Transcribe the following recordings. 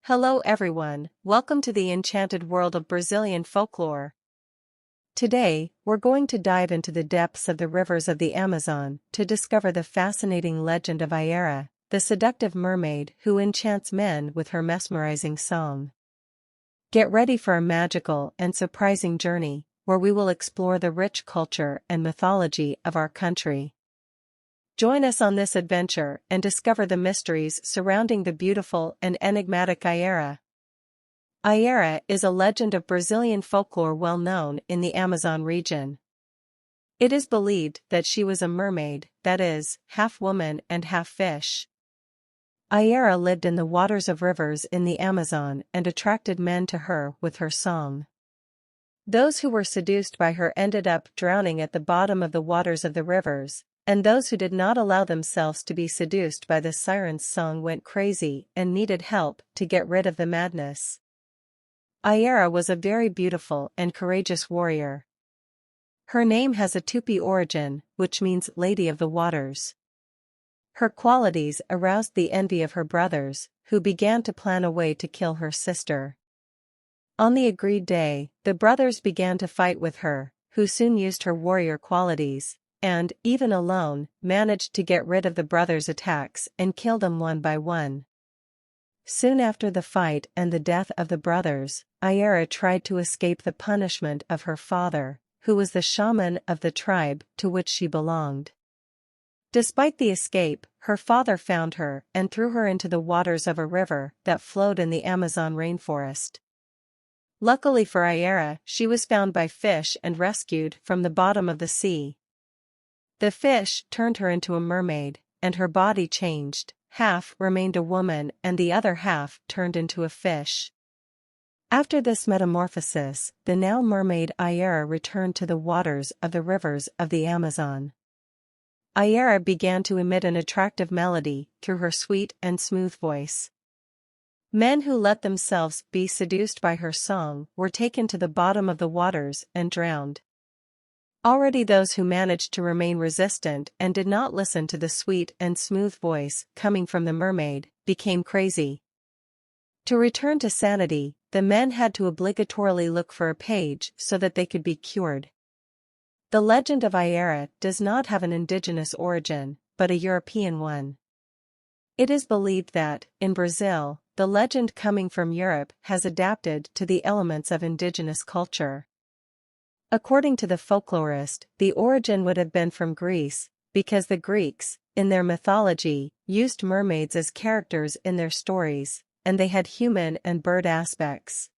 Hello everyone, welcome to the enchanted world of Brazilian folklore. Today, we're going to dive into the depths of the rivers of the Amazon to discover the fascinating legend of Iara, the seductive mermaid who enchants men with her mesmerizing song. Get ready for a magical and surprising journey, where we will explore the rich culture and mythology of our country. Join us on this adventure and discover the mysteries surrounding the beautiful and enigmatic Iara. Iara is a legend of Brazilian folklore well known in the Amazon region. It is believed that she was a mermaid, that is, half woman and half fish. Iara lived in the waters of rivers in the Amazon and attracted men to her with her song. Those who were seduced by her ended up drowning at the bottom of the waters of the rivers, and those who did not allow themselves to be seduced by the siren's song went crazy and needed help to get rid of the madness. Iara was a very beautiful and courageous warrior. Her name has a Tupi origin, which means Lady of the Waters. Her qualities aroused the envy of her brothers, who began to plan a way to kill her sister. On the agreed day, the brothers began to fight with her, who soon used her warrior qualities, and, even alone, managed to get rid of the brothers' attacks and kill them one by one. Soon after the fight and the death of the brothers, Iara tried to escape the punishment of her father, who was the shaman of the tribe to which she belonged. Despite the escape, her father found her and threw her into the waters of a river that flowed in the Amazon rainforest. Luckily for Iara, she was found by fish and rescued from the bottom of the sea. The fish turned her into a mermaid, and her body changed, half remained a woman and the other half turned into a fish. After this metamorphosis, the now mermaid Iara returned to the waters of the rivers of the Amazon. Iara began to emit an attractive melody through her sweet and smooth voice. Men who let themselves be seduced by her song were taken to the bottom of the waters and drowned. Already those who managed to remain resistant and did not listen to the sweet and smooth voice coming from the mermaid became crazy. To return to sanity, the men had to obligatorily look for a page so that they could be cured. The legend of Iara does not have an indigenous origin, but a European one. It is believed that, in Brazil, the legend coming from Europe has adapted to the elements of indigenous culture. According to the folklorist, the origin would have been from Greece, because the Greeks, in their mythology, used mermaids as characters in their stories, and they had human and bird aspects.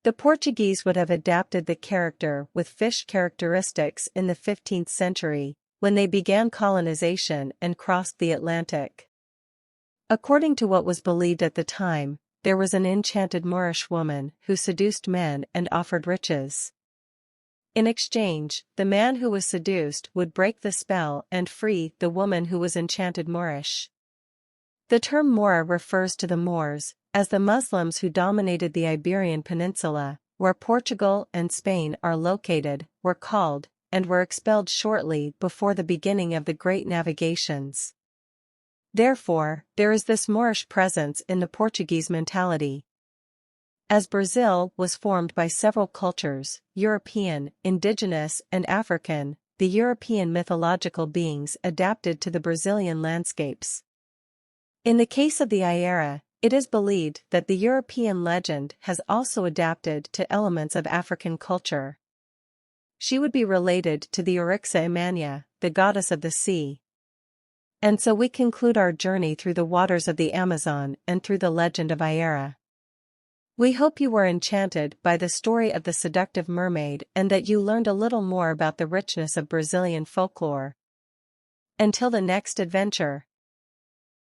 The Portuguese would have adapted the character with fish characteristics in the 15th century, when they began colonization and crossed the Atlantic. According to what was believed at the time, there was an enchanted Moorish woman who seduced men and offered riches. In exchange, the man who was seduced would break the spell and free the woman who was enchanted Moorish. The term Moor refers to the Moors, as the Muslims who dominated the Iberian Peninsula, where Portugal and Spain are located, were called, and were expelled shortly before the beginning of the Great Navigations. Therefore, there is this Moorish presence in the Portuguese mentality. As Brazil was formed by several cultures, European, indigenous, and African, the European mythological beings adapted to the Brazilian landscapes. In the case of the Iara, it is believed that the European legend has also adapted to elements of African culture. She would be related to the Oryxa Imania, the goddess of the sea. And so we conclude our journey through the waters of the Amazon and through the legend of Iara. We hope you were enchanted by the story of the seductive mermaid and that you learned a little more about the richness of Brazilian folklore. Until the next adventure.